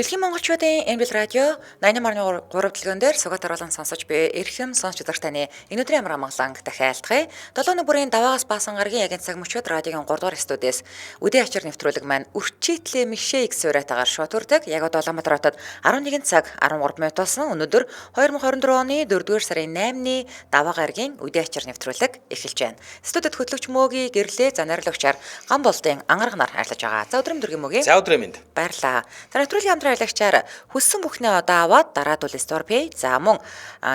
Дэлхийн монголчуудын Эмбэл радио 88.3 дэлгэн дээр сугатар болон сонсож буй эрхэм сонсч үзэгч таны энэ өдрийн амар амгалан дахиалдахыг 7 нүрийн даваагаас баасан гарагийн яг цаг мөчөд радиогийн 3 дугаар студиэс үдээ ачаар нэвтрүүлэг маань үрчийтлээ мишээ их суурайтаагаар шууд хүрдэг. Яг одоо Улаанбаатар хотод 11 цаг 13 минут болсон. Өнөөдөр 2024 оны 4-р сарын 8-ны даваа гарагийн үдээ ачаар нэвтрүүлэг эхэлж байна. Студид хөтлөгч Мөөгийн гэрлээ за нариулагчаар ган болдын ангарганаар харьлаж байгаа. За өдрөм дөргийн Мөөгийн. За өдрөө минь. Баярлаа. Нэвтрүүлгийн хамтран аялагчаар хүссэн бүхнээ одоо аваад дараадуул Store Pay. За мөн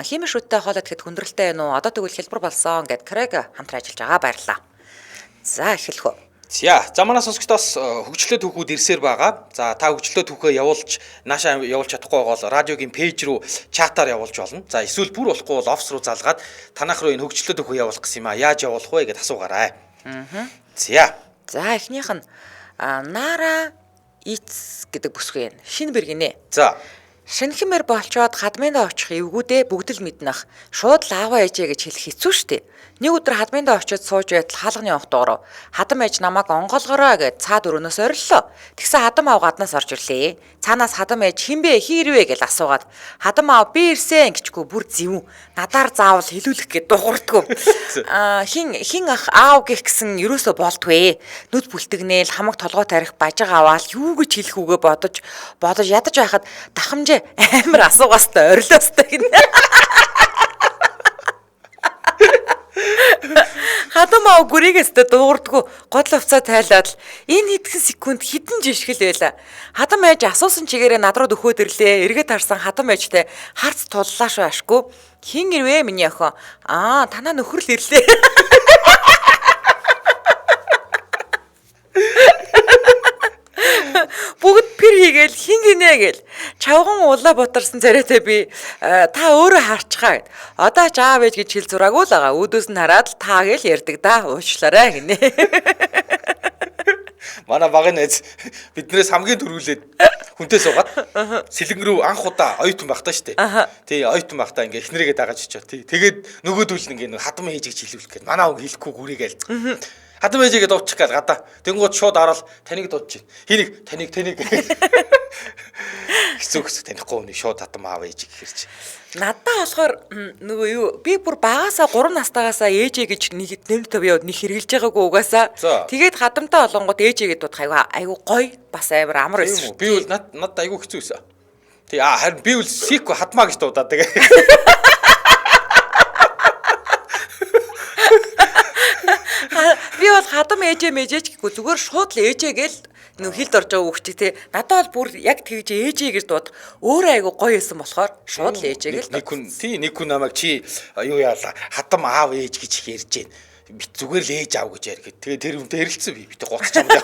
химийн шүттэй хоолой тэгэхэд хүндрэлтэй байна уу? Одоо тэгвэл хэлбэр болсон гэд Крэг хамтран ажиллаж байгаа. Баярлаа. За эхэлхөө. За манай сонсогчдоос хөгжлөө түүхүүд ирсээр байгаа. За та хөгжлөө түүхээ явуулж наашаа явуулж чадахгүй байгаа бол радиогийн пэйж рүү чатаар явуулж болно. За эсвэл бүр болохгүй бол офс руу залгаад танах руу энэ хөгжлөө түүхээ явуулах гэсэн юм а. Яаж явуулах вэ гэд асуугаарай. За эхнийх нь Нара Итс гэдэг бүсгүй юм. Шинэ бэргинэ. За шинхэмэр болчоод хадминдаа очих эвгүүдээ бүгд л мэднэх. Шууд л ааваа ээжээ гэж хэлэх хэцүү шттэ. Нэг өдөр хадминдаа очиж сууж байтал хаалганы онх дуурав. Хадам ээж намайг онгоолгороо гэд цаад өрөөнөөс ориллоо. Тэгсэн хадам аав гаднаас орж ирлээ. Цаанаас хадам ээж хинбэ хийрвэ гэж асуугаад хадам аав би ирсэн гэчгүй бүр зэвүүн. Надаар заавал хэлүүлэх гэд дуурдггүй. Хин ах аав гэх гисэн ерөөсө болдгүй. Нүд бүлтгнээл хамаг толгой тарих бажиг аваал юу гэж хэлэх үгээ бодож ядаж байхад дахамжаа амар асуугаастай орилоостой гинэ. Хадам аав гүрийгээстэй дуурдггүй гол хувцаа тайлаад энэ хэдхэн секунд хідэн жишгэл байла. Хадам ээж асуусан чигээрээ над руу дөхөөд ирлээ. Эргээд харсан хадам ээжтэй харц туллаа шүү ашгүй. Хин ирвэ миний охин. Танаа нөхөр л ирлээ. Бүгд пэр хийгээл хин гинэ гээл чавган улаа ботарсан царайтай би та өөрөө харчгаа гэд. Одоо ч аав ээж гэж хэл зураагүй л байгаа. Үүдөөс нь хараад л та гээл ярьдаг да. Уучлаарай гинэ. манай багын найз биднээс хамгийн түрүүлээд хүнтэй суугаад сэлэн рүү анх удаа оюутан байхдаа штэ. Тий оюутан байхдаа ингээ эхнэрийгээ дагаж очив. Тий тэгээд нөгөөдүүл ингээ хадам ээж гэж хэлүүлэх гээд манай хүн хэлэхгүй гүрийгээл. Хадам ээжигээ дуучих гал гадаа. Тэнгууд шууд ороод таныг дуудаж байна. Хэнийг хэцүү танихгүй хүний шууд хадам аав ээж гэхэрч. Надаа болохоор нөгөө юу би бүр багасаа 3 настайгаасаа ээжээ гэж нэг төв яваад нэг хэрглэж байгаагүй угаасаа. Тэгээд хадамтай олонгууд ээжээгээ дуудах айгу гоё бас амар байсан. Би бол надад айгу хэцүү байсан. Тий харин би бол сико хадмаа гэж дуудаад тэгээ. Би бол хадам ээжээ гэхгүй зүгээр шууд л ээжээ гээл нөх хилд орж байгаа хүүхчиг те надад бол бүр яг тэгж ээжээ гэж дууд өөрөө айгу гоё байсан болохоор шууд л ээжээ гээл нэг хүн намайг чи юу яалаа хадам аав ээж гэж ярьж гин би зүгээр л ээж аав гэж яар гэд тэгээ тэр үнтэй хэрэлцсэн би битээ гоцч юм даа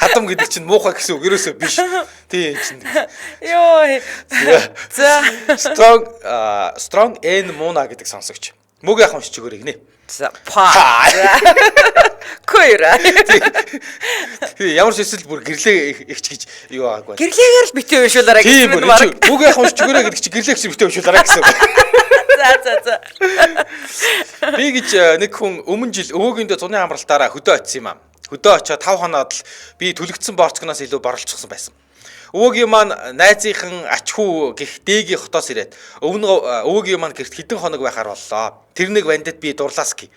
хадам гэдэг чинь муухай гэсэн үг ерөөсөө биш тий чинь ёо за strong and mona гэдэг сонсогч мөг яах уншиж өгөөрэй гинэ. За койра. Ямар ч эсвэл бүр гэрлээ ихч гэж юу аагүй. Гэрлээгээр л битээ уншуулаарай гэсэн юм байна. Мөг яах уншиж өгөөрэй гэдэг чи гэрлээ гэж битээ уншуулаарай гэсэн. За. Би гэж нэг хүн өмнө жил өвөөгийн зуны амралтаараа хөдөө очсон юм аа. Хөдөө очоод 5 хоноод л би төлөгдсөн борцгоноос илүү борлцсон байсан. Өвөөгийн маань найзынхан ачхүү гих дээгийн хотоос ирээд өвөөгийн маань гэрт хэдэн хоног байхаар боллоо. Тэр нэг бандад би дурлааски.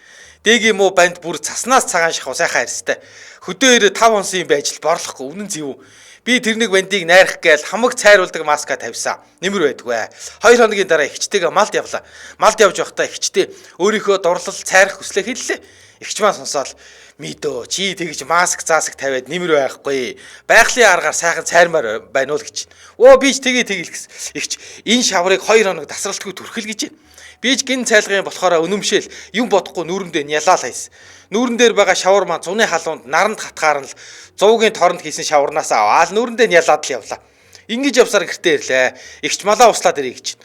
Дээгийн муу банд бүр цаснаас цагаан шахав сайхан харьцтай. Хөдөө ирээ 5 онсын байж борлохгүй үнэн зэв. Би тэр нэг бандыг найрах гээл хамаг цайруулдаг маска тавьсан. Нэмэр байдгүй. 2 хоногийн дараа ихчтэйгээ малд явлаа. Малд явж байхдаа ихчтэй өөрийнхөө дурлал цайрах хүслээ хэллээ. Ихч маань сонсоод мэдөө чи тэгж маск заасаг тавиад нэмэр байхгүй. Байгалийн аргаар сайхан цайрмаар байна уу гэж. Би ч тэгээ гэсэн. Ихч энэ шаврыг 2 хоног тасралтгүй түрхэл гэж байна. Би ч гин цайлгын болохоор өнөмшөөл юм бодохгүй нүүрэн дээр нялаа хайс. Нүүрэн дээр байгаа шавар маань зуны халуунд наранд хатгаар нь л 100-гийн торонд хийсэн шаварнаас аваад нүүрэн дээр нялаад л явлаа. Ингэж явсаар гэртээ ирлээ. Ихч малаа услаад ирэй гэж.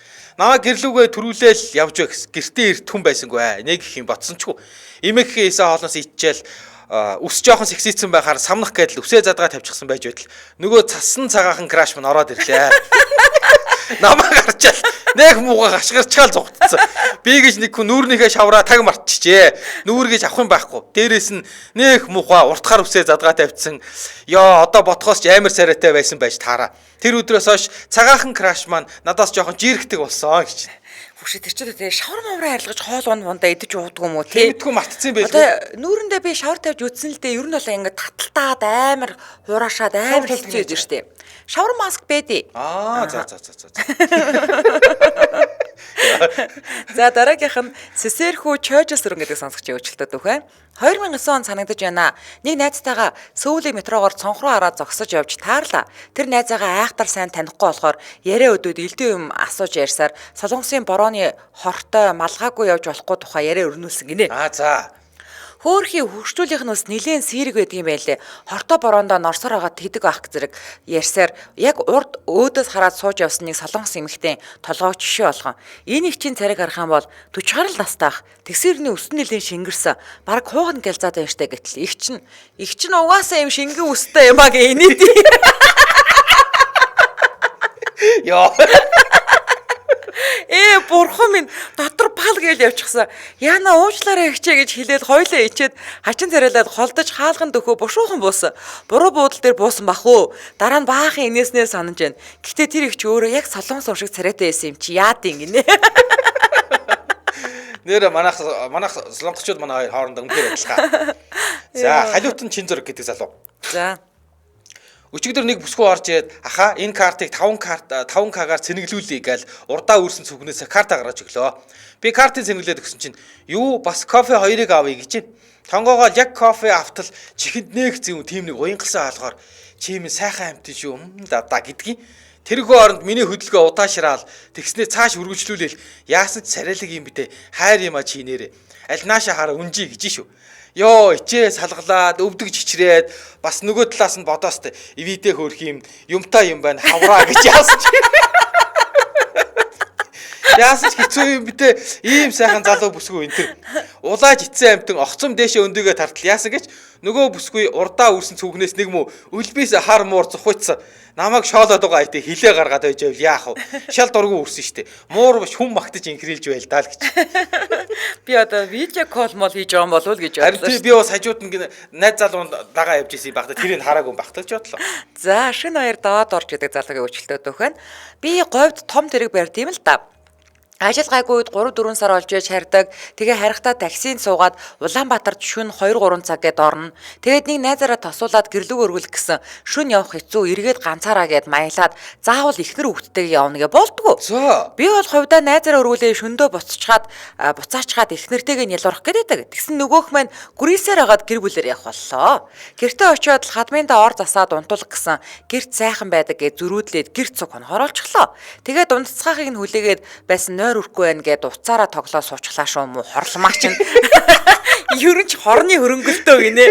Намаа гэрлүүгээ төрүүлээл явж гэртээ эрт хүн байсангүй. Нэг их юм ботсон ч гоо. Имэгхээсээ хоолноос ичээл Үс жоохон сексицэн байхаар самнах гэдэл үсээ задгаа тавьчихсан байж байтал нөгөө цасан цагаахан краш мань ороод ирлээ. Намайг харчаал нэг мууга гашгирчаал зугтцсан. Би гэж нэг хүн нүүрнийхээ шавраа таг мартчихжээ. Нүүр гэж авах юм байхгүй. Дээрээс нь нэг мууга уртахаар үсээ задгаа тавьчихсан. Ёо одоо ботхоос ч амар царайтай байсан байж таараа. Тэр өдрөөс хойш цагаахан краш маань надаас жоохон жирэгдэг болсон гэж. Хүшээ тэр чинь тэгээ шавар мавраа арилгаж хоол ундаа идэж уудаг юм уу тий? Мэдгүй мартцсан байх. Одоо нүүрэндээ би шавар тавьж үтсэн л дээ. Ер нь бол ингээд таталтаад амар хураашаад амар хэцүү байдаг штэ. Шавар маск бэдэ. За. За дараагийнх нь Сэсэрхүү Чойжс өрн гэдэг сонсогч өвчлөлтөд үхэ. 2009 он санагдаж байна. Нэг найзтайгаа Сөүлийн метрогоор цонх руу хараад зогсож явж таарлаа. Тэр найзаагаа айхтар сайн танихгүй болохоор яриа өдөөд элдэн юм асууж ярьсаар Солонгосын борооны хортой малгаагүй явж болохгүй тухай яриа өрнүүлсэн гинэ. За. Хөөхий хөгжүүлийнх нь бас нэлээд сэрэг байдаг юм байлээ. Хортой бороондоо норсоор хагаад тэдэг ах зэрэг ярьсаар яг урд өөдөөс хараад сууж явсан нэг солонгос эмэгтэй толгойг жишээ болгон. Энэ их чинь цариг харах юм бол 40 гаруй настайх. Тэгсэрний өснө нэлээд шингэрсэн. Бараг хууган гэлзаад байна штэ гэтэл их чинь угаасаа юм шингэн өстэй юм аа гэ инээд. Яа. Бурхан минь дотор пал гээл явчихсан. Яна уучлаарай хичээ гэж хэлээд хойлоо ичээд хачин царайлаад холдож хаалган дөхөө бушуухан буусан. Буруу буудал дээр буусан бах уу. Дараа нь баахан инээснээ санаж байна. Гэхдээ тэр их ч өөрөө яг солонгос ус шиг царайтай байсан юм чи яад юм гинэ. Нэр манайх солонгосчууд манай хоёр хоорондоо үнээр адилхан. За, халиутан чин зөрөг гэдэг залуу. За. Өчигдөр нэг бүсгүй орж ирээд аха энэ картыг 5К-гаар цэнэглүүлье гээл урдаа үрсэн цүгнээс карта гаргаж өглөө. Би картыг цэнэглээд өгсөн чинь юу бас кофе 2-ыг авъя гэж байна. Тонгоогоо яг кофе автал чихэнд нэг зэв тийм нэг уянгалсан хаалгаар чимээ сайхан амтэн шүү да гэдгийг. Тэрхүү оронд миний хөдөлгөөн удаашраал тэгснээ цааш үргэлжлүүлээл яасан ч царайлаг юм битээ хайр юма чинээрээ. Аль нааша хараа үнжий гэж шүү. Йоо ичээ салгалаад өвдөг чичрээд бас нөгөө талаас нь бодоостой ивидээ хөөх юмтай юм байна хавраа гэж яасан ч. Яасан ч хэцүү юм битээ ийм сайхан залуу бүсгүй энэ төр. Улааж ицсэн амтэн огцом дээшээ өндөгөө тартал яасан гэж нөгөө бүсгүй урдаа үрсэн цүгнээс нэг мө өлбис хар муур зухуйцсан. Намайг шоолоод байгаа айтээ хилээ гаргаад байж байвал яах вэ? Шал дургу үрсэн штэ. Муур биш хүм магтаж инхрийлж байл даа л гэж. Би одоо видео кол мол хийж байгаа юм болов уу гэж бодлоо. Харин би бас хажууд нь найз залуунд дагаа явж исэн багтаа тэрийг хараагүй багтаа гэж бодлоо. За шинэ хоёр доод орж идэг залуугийн өөрчлөлтөд өгөх нь. Би говьд том тэрэг барь тийм л та. Ажил гайгүй үед 3-4 сар олж яж хардаг. Тэгээ харихтаа таксинд суугаад Улаанбаатарт шөнө 2-3 цаг гээд орно. Тэгээд нэг найзаараа тосуулаад гэрлүүг өргөлөх гэсэн шөнө явах хэцүү эргээд ганцаараа гээд маялаад заавал ихнэр хүүхдтэйгээ явна гэ болдгоо. Би бол хувьдаа найзаараа өргүүлээ шөндөө буцаачгаад ихнэртэйгээ нялуурах гэдэг. Тэгсэн нөгөөх маань гүрээсээр хагаад гэр бүлээр явах боллоо. Гэртээ очиод л хадмында ор засаад унтуулах гэсэн гэрт сайхан байдаг гэж зөрүүдлээд гэрт цуг хороолчихлоо. Тэгээд унтцгаахыг нь хүлээгээд байсан өрөхгүй байна гэд уцаараа тоглоо суучглаа шүү мүү хорломаа чинь. Ерөн ч хорны хөрөнгөлтөө гинэ.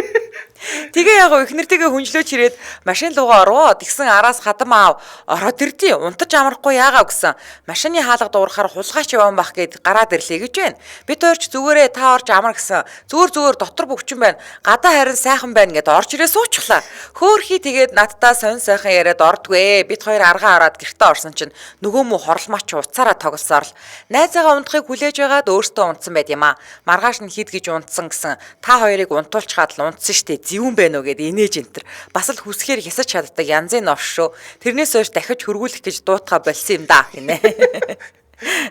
Тэгээ яг ихнэртэйгээ хүнжлөөч ирээд машин руугаа ороо. Тэгсэн араас хадам аав ороод ирдээ. Унтаж амрахгүй яагаа гэсэн. Машины хаалга дуурахаар хулгайч явсан бах гэд гараад ирлээ гэж байна. Бид хоёрч зүгээрээ та орж амар гэсэн. Зүгээр дотор бөвчин байна. Гадаа харин сайхан байна гэд орж ирээ суучглаа. Хөөхий тэгээд надтай сонь сайхан яриад ордгүй. Бид хоёр аргаа хараад гэртээ орсон чинь нөгөө мө хорломаач уцаараа тоглосоор л найзаагаа унтахыг хүлээж байгаад өөртөө унтсан байд юм аа. Маргааш нь хід гэж унтсан гэсэн. Та хоёрыг унтуулчгаад л унтсан штэ. Зэвүүн байна уу гэд инээж энтер. Бас л хүсгээр хясаж чаддаг янзын новш шүү. Тэрнээс хойш дахиж хөргүүлэх гэж дуутгаа болсон юм да гинэ.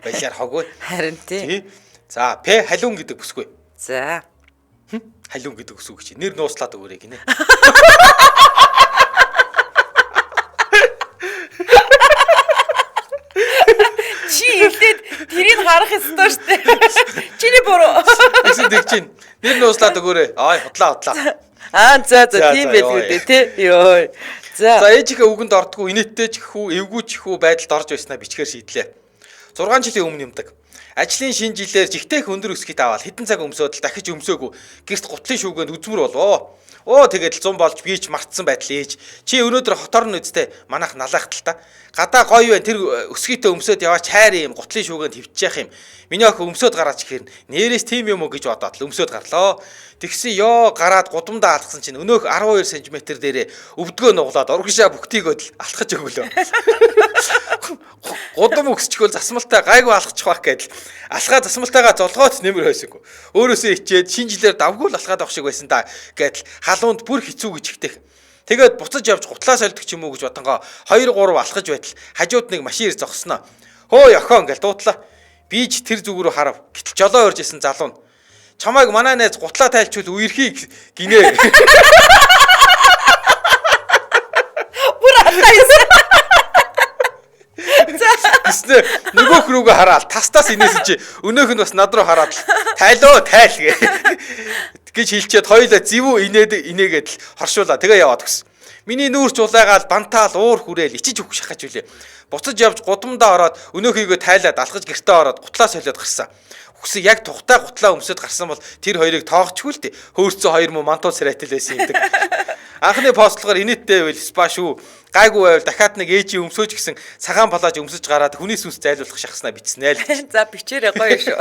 Баяр хоггүй. Харин тий. За, П халиун гэдэг бүсгүй. За. Халиун гэдэг бүсгүй чи нэр нууцлаад өгөөрэй гинэ. Чи хэлээд тэрийг харах ёстой штэ. Чиний буруу. Эсэд дэгч чинь нэр нууцлаад өгөөрэй. Ай хотлаа. За тийм байлгүй дээ тий. Йоо. За ээжийнхээ үгэнд ордгоо инээдтэй ч хүү эвгүй ч хүү байдалд орж байснаа бичгээр шийдлээ. 6 жилийн өмнө юмдаг. Ажлын шинэ жилээр жигтэйх өндөр өсгийт аваад хэдэн цаг өмсөөд л дахиж өмсөөгүй гэрт гутлын шүүгэнд үзмэр болвоо. Тэгээд л 100 болж би ч мартсан байтал ээж. Чи өнөөдөр хотор нь үсттэй манайх налаах тал та. Гадаа гоё байна тэр өсгийтээ өмсөөд яваач хайр юм гутлын шүүгэнд хөвчих юм. Миний охин өмсөөд гараач гэхээр нэрээс тийм юм уу гэж бодоод л өмсөөд гарлоо. Тэгсэн ёо гараад гудамдаа алхсан чинь өнөөх 12 см дээрээ өвдгөө нуглаад урагшаа бүгтийгөө л алхаж өглөө. Гудам өксчихвэл засмалтай гайгүй алхачих байх гэдэл алхаа засмалтайгаа золгоот нэмэр хойсонгүй. Өөрөөсөө ичээд шинэ жилээр давгүй л алхаад авах шиг байсан да гэдэл халуунд бүр хэцүү гэж ихтэй. Тэгээд буцаж явж гутлаа солидог ч юм уу гэж бодонгоо 2 3 алхаж байтал хажууд нэг машин зогсноо. Хөөе охин гэл дуудлаа. Би ч тэр зүг рүү харав. Гэтэл жолоо орж исэн залуу нь чамайг манай найз гутлаа тайлчвал үерхий гинэ. Бүр атайсан. Тэснэ нөгөөх рүүгээ хараад тастаас инээсэн чи өнөөх нь бас над руу хараад тайлоо тайл гэж хэлчихэд хоёулаа зэвүү инээгээд л хоршуулаа тэгээ яваад гисэн. Миний нүүрч улайгаал бантаал уур хүрээл ичиж өгөх шахаж үлээ. Буцаж явж гудамдаа ороод өнөөхийгөө тайлаад алхаж гэртээ ороод гутлаа солиод гарсан. Хүсээ яг тухтай гутлаа өмсөд гарсан бол тэр хоёрыг тоогчгүй л дээ. Хөөрцөө хоёр муу мантуу царайтал байсан юм дэг. Анхны постлогоор инээдтэй байвал спа шүү. Гайгүй байвал дахиад нэг ээжийн өмсөөж гисэн цагаан палаж өмсөж гараад хүний сүнс зайлуулах шахснаа бичснэ л. За бичээрэй гоё шүү.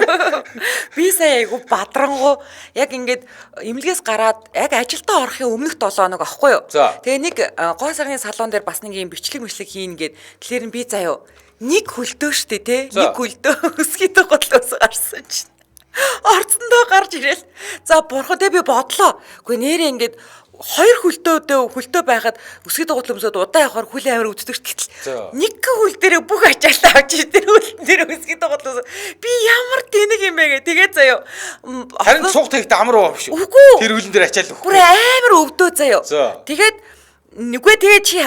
Би сая айгу бадрангуу яг ингээд имлгээс гараад яг ажилдаа орохын өмнөх 7 хоног аахгүй юу. Тэгээ нэг гоо сарны салон дээр бас нэг юм бичлэг хийн гээд тэгэхээр би заяа нэг хөлдөө штэ те нэг хөлдөө өсгийтэй готлоос гарсан чинь орцондоо гарч ирээл за бурхад би бодлоо үгүй нэрээ ингээд 2 хөлдөө байхад өсгийтэй гутал өмсөд удаа явахаар хүл амир өвддөг гэтэл нэг хөл дээрээ бүх ачаалтаа авч тэр хөл дээр өсгийтэй гутал би ямар тэнэг юм бэ гэ тэгээ заяа харин цуг тэгт амар уу шүү тэр хөлн дээр ачаал өгөх бүр амир өвдөө заяа тэгээд нүгэ тэгээ чи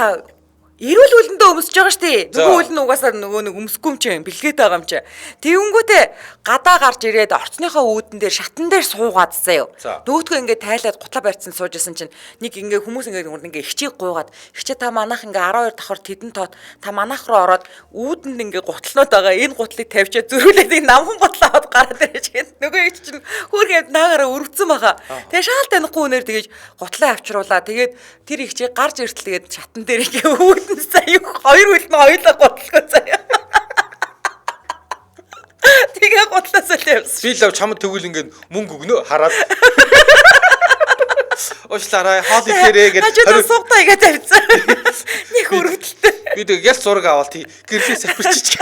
эрүүл үлэндээ өмсөж байгаа штэ. Нөгөө үл нь угаасаа нөгөө нэг өмсөхгүй юм чинь бэлгээд байгаа юм чинь. Тэгэнгүүтээ гадаа гарч ирээд орцныхоо үүдэн дээр шатан дээр суугаад заяа. Дөөтгөө ингээд тайлаад гутлаа барьцсан сууж исэн чинь нэг ингээд хүмүүс ингээд ихчийг гуйгаад ихчээ та манайх ингээд 12 давхар тэдэн тоот та манайх руу ороод үүдэнд ингээд гутлнууд байгаа. Энэ гутлыг тавьчаад зөрүүлээд намхан гутлаа аваад гараад ирэж гээд нөгөө их чинь хүүргээд наагаараа өрөвцөн байгаа. Тэгээ шаал танихгүй үнээр тэгэж гутлаа авчруулаа. Тэгээд тэр ихчийг гарч иртэл тэгээд шатан дээр ингээд заяа 2 хөл нь хоёулаа готлохоо заяа. Тэгээ готлоосоо л явсан. Би л чамд тэгвэл ингээд мөнгө өгнө хараад. Уучлаарай хаал идэрээ гэж. Хажууд суугтаа игээ тавьсан. Нэг өргөдөлтэй. Би тэг ял зураг аваад гэрлээ сапирчиж.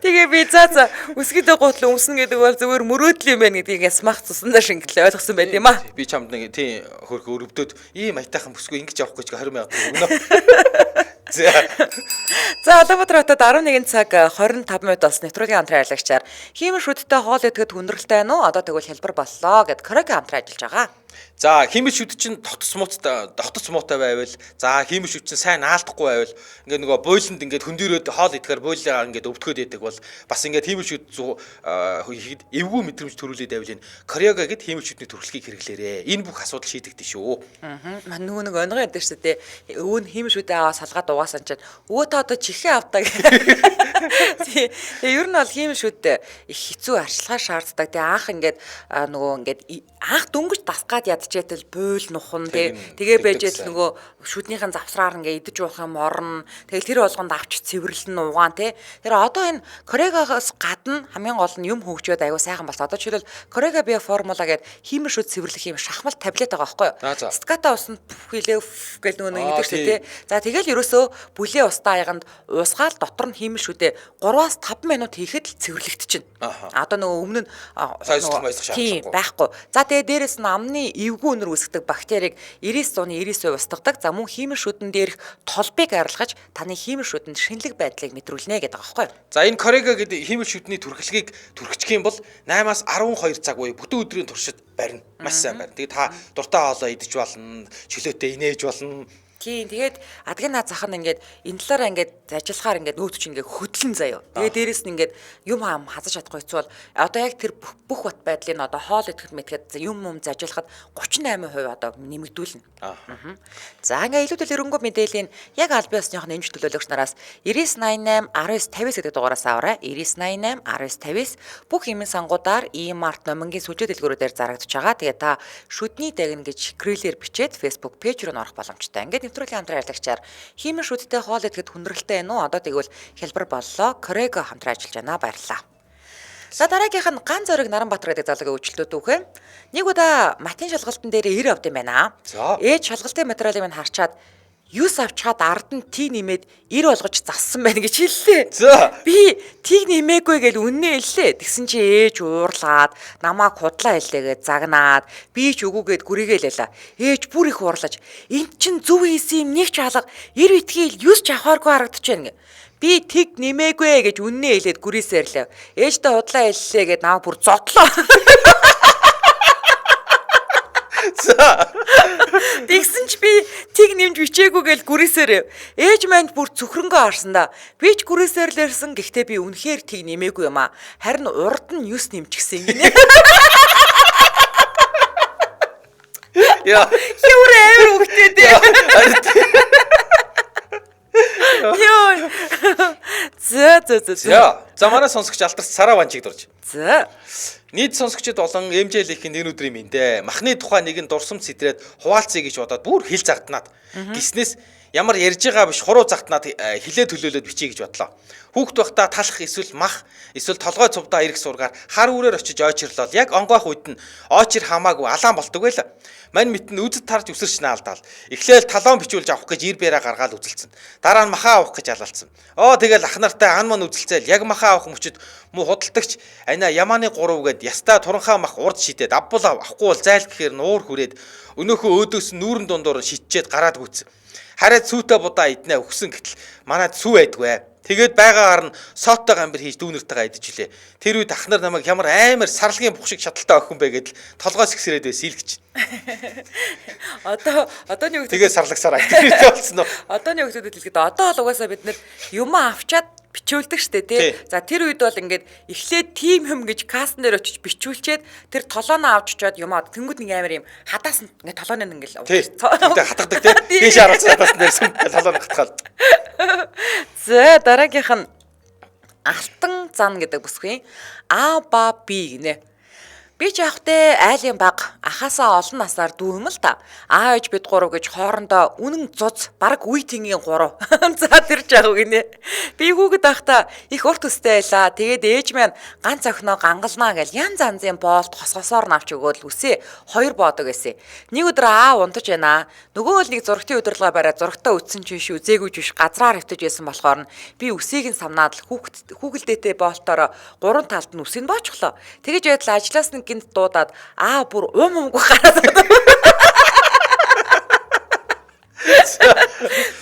Тэгээ би за өсгийдээ гутал өмснө гэдэг бол зөвөр мөрөөдөл юм байна гэдгийг ясмах цусандаа шингэлээ ойлгосон байт юм аа. Би чамд нэг тийм хөрх өрөвдөд ийм аятайхан бүсгүй ингэж явах гэж 20 мянга өгнө. За Улаанбаатар хотод 11 цаг 25 минут болсон нэвтрүүлгийн хамтран ажиллагчаар хиймэл шүдтэй хоол идэхэд хүндрэлтэй байна уу? Одоо тэгвэл хэлбэр боллоо гэд Корегийн хамтран ажиллаж байгаа. За хиймэл шүд чинь дотос муутай байвал за хиймэл шүд чинь сайн наалдахгүй байвал ингээд нөгөө бойлонд ингээд хөндөрөөд хоол идэхээр бойлоо ингээд өвдгөөд байдаг бол бас ингээд хиймэл шүд эвгүй мэдрэмж төрүүлээд байвал энэ Корега гэд хиймэл шүдний төрөлхийг хэрэглээрээ. Энэ бүх асуудал шийдэгдэн шүү. Нөгөө нэг онгой яддаг шүү дээ. Өвөө нь хиймэл шүдээ аваа салгаад угаасан чинь өвөө та одоо чихээ авдаг. Тэгээ ер нь бол хиймэл шүд их хэцүү арчилгаа шаарддаг. Тэгээ анх ингээд нөгөө ингээд анх дөнгөж дасгаад ядчихэтэл буйл нухан тэгээ байжэл нөгөө шүднийхэн завсраар ингээ идэж уух юм орно. Тэгэл тэр болгонд авч цэвэрлэн угаан тий. Тэр одоо энэ Корегоос гадна хамгийн гол нь юм хөгжөөд аягүй сайхан болсон. Одоо жишээлбэл Корега био формула гэдэг хиймэл шүд цэвэрлэх юм шахмал таблет байгаа байхгүй юу? Ската усанд хилээ гэл нөгөө идэж тий. За тэгэл ерөөсөө бүлээ устаа аяганд уусгаал дотор нь хиймэл шүдээ 3-аас 5 минут хийхэд л цэвэрлэгдчихнэ. Одоо нөгөө өмнө нь тийм байхгүй. За тэгээ дээрэс нь амны эвгүй өнөр үүсгдэг бактерийг 99.99% устгадаг. За мөн хиймэл шүдэн дээрх толбыг арилгаж таны хиймэл шүдэнд шинэлэг байдлыг мэдрүүлнэ гэдэг байгаа байхгүй юу? За энэ Корега гэдэг хиймэл шүдний түрхлэгийг түрхчих юм бол 8-аас 12 цаг буюу бүтэн өдрийн туршид барина. Маш сайн барина. Тэгээ та дуртай хоолоо идэж болно, чөлөөтэй инээж болно. Тийм тэгээд адгийн наад зах нь ингээд энэ талаараа ингээд ажиллахаар ингээд нөөц чинь ингээд хөдлөн заяа. Тэгээд дээрэс нь ингээд юм хазаж чадахгүй хэцүү бол одоо яг тэр бүх бат байдлыг одоо хоол идэхэд мэтгэхэд юм зажиулахад 38% одоо нэмэгдүүлнэ. За ингээд илүүдэл өрөнгөө мэдээллийн яг аль биесныхны нэмж төлөөлөгч нараас 9988 1950 гэдэг дугаараас аваарай. 9988 1950 бүх эмийн сангуудаар e-mart номингийн сүлжээ дэлгүүрүүдээр зарагдаж байгаа. Тэгээд та шүдний дагна гэж крэлээр бичээд Facebook пэйж рүү орох боломжтой. Ингээд нэвтрүүлгийн хамтран ажиллагчаар хиймэл шүдтэй хоол идэхэд хүндрэлтэй байна уу? Одоо тэгвэл хэлбэр боллоо. Корего хамтран ажиллаж байна. Баярлалаа. За дараагийнх нь Ган Зориг Наранбаатар гэдэг залуугийн үйлчлэлүүд үхэ. Нэг удаа матин шалгалтын дээр 90 авд юм байна. За. Ээж шалгалтын материалыг минь харчаад 9 авчаад ард нь тийг нэмээд 90 болгож зассан байна гэж хэллээ. За. Би тийг нэмээгүй гэж үннээ хэллээ. Тэгсэн чи ээж уурлаад намаа худлаа хэллээгээд загнаад би ч үгүйгээд гүрийгээлээ. Ээж бүр их уурлаж "Энд чин зөв хийсэн юм нэг ч алга 90 итгээл 9 ч авахааргүй харагдаж байна" гэ. Би тийг нэмээгүй гэж үннээ хэлээд гүрийсэрлээ. Ээжтэй худлаа хэллээ гэд намаа бүр зодлоо. За. Тэгсэн ч би тийг нэмж бичээгүй гэж гүрээсээр ээж маань бүр цөхрөнгөө харсандаа би ч гүрээсээр л ирсэн гэхдээ би үнэхээр тийг нэмээгүй юм а харин урд нь 9 нэмчихсэн гинэ. Яа. Юу амар хөвгтэй дээ. Йоо. За манай сонсогч Алтарч Сара Ванчиг дурж. За. Нийт сонсогчид болон MJ-ийн энэ өдрийн мэндэ махны тухай нэгэн дурсамж сэтрээд хуваалцъя гэж бодоод бүр хил загтнаад гиснээс ямар ярьж байгаа биш хуруу загтнаад хилээ төлөөлөд бичиж гэж бодлоо. Хүүхд байхдаа талах эсвэл мах эсвэл толгой цувдаа ирэх сургаар хар үрээр очиж ойчрлол яг онгойх үед нь ойчир хамаагүй алаан болдог байла. Мань мэт нь үзэд тарж өсөрч наалдаал. Эхлээл талон бичүүлж авах гэж ир бэрэ гаргаад үзэлцэн. Дараа нь махаа авах гэж алалцсан. Тэгэл ах нартай ан ман үзэлцээл яг махаа авах мөчөд муу худалдагч ана ямааны 3 гээд ястаа туранхаа мах урд шидэд авбал авахгүй бол зайл гэхээр нуур хүрээд өнөөхөө өөдөөс нүүрэн дундуур шидчээд гараад гүйцэн. Хараад сүйтэй будаа иднэ өгсөн гэтэл манад сүү байдгүй. Тэгээд байгаагаар нь соттой гамбар хийж дүүнэртэйгээ идэж илээ. Тэр үед ах нар намайг ямар амар сарлагын бух шиг шаталтай охин бэ гэдэл толгоос ихсрээд байсан илгэж. Одоо нэг тэгээд сарлагсаар айтчихсан болсон уу? Одоо нэг хүмүүсд хэлгээд одоо л угаасаа бид нэр юм авчаад бичүүлдэг штэ тий. За тэр үед бол ингээд эхлээд тим хүм гэж каст нэр очиж бичүүлчихэд тэр толооноо авч чаад юм аа тэнгууд нэг амар юм хадаас ингээд толооны ингээл хатгадаг тий. Тийш харуулсан хадаас нэрсэн толооно хатгаал. За дараагийнх нь алтан зан гэдэг бүсгүй А ба Би гинэ. Би ч явахтай айлын баг ахаасаа олон насаар дүүм л та. Аа ээж бид гурав гэж хоорондоо үнэн зуз баг үе тэнгийн гурав. За тэр жаах гинэ. Би хүүхэд байхдаа их урт өстэй байлаа. Тэгээд ээж маань ганц охиноо гангалнаа гэл янз янзын боолт хосгосоор навч өгөөл үсээ 2 боодог байсан. Нэг өдөр аа унтаж байна. Нөгөө л нэг зургтын удирдлага бариад зургтаа үтсэн чинь шүү зээгүйж биш газраар хөвтөж байсан болохоор нь би үсийг нь самнаад хүүхэлдээтэй боолтоор 3 талд нь үсийг боочихлоо. Тэгэж байтал ажлаас нь гинт дуудаад бүр умгүй гараад.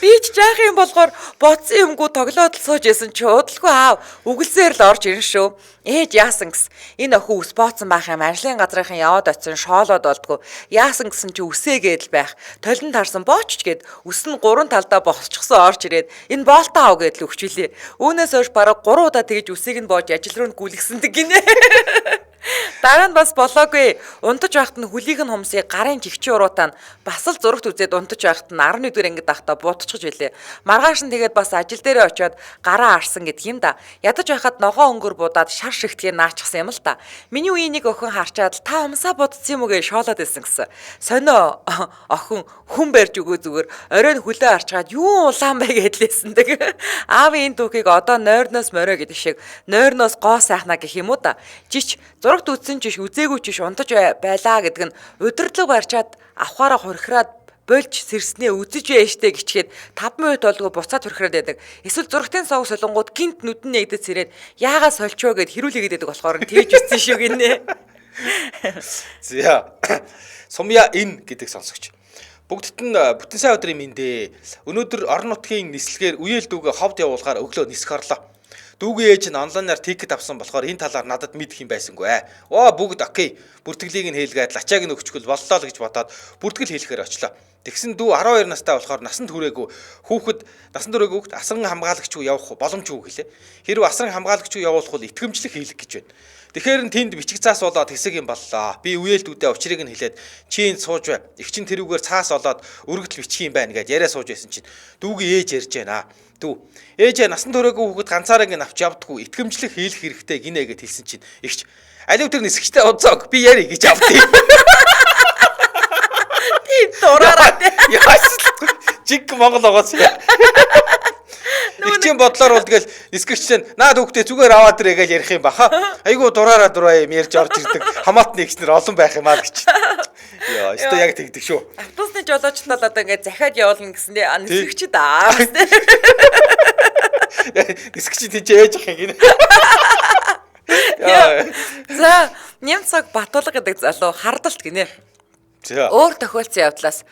Би ч жаах юм болохоор бодсон юмгүй тоглоод л сууж исэн чи удалгүй аав үгэлсээр л орж ирэн шүү. Ээж яасан гэс энэ охин ус бооцсон байх юм ажлын газрынхан яваад очсон шоолоод болдгоо. Яасан гэсэн чи үсээгээд л байх. Толин тарсан боочч гээд үс нь 3 талдаа босчихсон орж ирээд энэ боолтоо ав гэдэл өгчлээ. Үүнээс хойш бараг 3 удаа тэгэж үсийг нь боож ажил руу гүйлгсэндэг гинэ. Дараа нь бас болоогүй. Унтаж байхад нь хөлийг нь хумсыг гарын жигчийн уруутаа нь бас л зурагт үзээд унтаж байхад нь 11-р ангид байхдаа буутчихж билээ. Маргааш нь тэгээд бас ажил дээрээ очиод гараа арсан гэдэг юм да. Ядаж байхад ногоо өнгөр будаад шар шигтгэе наачсан юм л та. Миний үеийн нэг охин харчаад та умсаа будсан юм уу гэж шоолоод байсан гэсэн. Сонио охин хүн барьж өгөө зүгээр оройн хөлөө арчгаад юу улаан бай гэдлээсэндэг. Аавын энэ түүхийг одоо нойрноос морио гэдэг шиг нойрноос гоо сайхна гэх юм уу да. Жич зурагт үзсэн чиш үзээгүй чиш унтаж байлаа гэдэг нь удирдлага барьчаад авахаараа хурхираад болж сэрснээ үзэж байжтэй гिचгээд 5 минут болго буцаад хурхираад байдаг. Эсвэл зурагтын сав солонгууд гинт нүдэн нэгдэд сэрээд яагаа сольчоо гэд хэрүүлээгээд байдаг болохоор нь тэгж үтсэн шүү гинэ. За. Сумья ин гэдэг сонсогч. Бүгдд нь бүтэн сайн өдрийн мэндэ. Өнөөдөр орон нутгийн нислэгээр үеэл дүүгээ ховд явуулахаар өглөө нисэх орлоо. Дүүгийн ээж нь онлайнаар тикет авсан болохоор энэ талаар надад мэдэх юм байсангүй. Бүгд окей. Бүртгэлийг нь хэлгээд лачааг нь өгчгөл боллоо л гэж бодоод бүртгэл хийлэхээр очлоо. Тэгсэн дүү 12 настай болохоор насанд хүрээгүй хүүхэд асран хамгаалагчгүй явах боломжгүй гэлээ. Хэрвээ асран хамгаалагчгүй явуулах бол итгэмжлэх хийлэх гэж байна. Тэгэхээр тэнд бичиг цаас болоод хэсэг юм боллоо. Би үеэл дүүдээ учрыг нь хэлээд чи энд сууж бай. Их чин тэрүүгээр цаас олоод өргөдөл бичих юм байна гэж яриа сууж байсан чинь дүүгийн ээж ярьж байна. Дүү ээжээ насанд хүрээгүй хүүхэд ганцаараа ин авч явдаггүй итгэмжлэх хийлэх хэрэгтэй гинэ гэд хэлсэн чинь ихч алив тэр нисгчтэй удзааг би яри гэж авдээ. Тийм дураараа. Жиг Монгол оогоос. Их чи Миний бодлоор бол тэгэл нисгэгчтэй наад хүүхдээ зүгээр аваад ирээ гэж ярих юм баха. Айгу дураараа дураа юм ярьж орж ирдэг. Хамаатны ихснэр олон байх юм аа гэж. Яа, өстө яг тэгдэг шүү. Автобусны жолоочд бол одоо ингээд захиад явуулна гэсэндээ нисгэгчд аа. Нисгэгч тийч ээж ах юм гинэ. За, Нямцаг Батулга гэдэг залуу хардалт гинэ. За. Өөр тохиолдсон явдлаас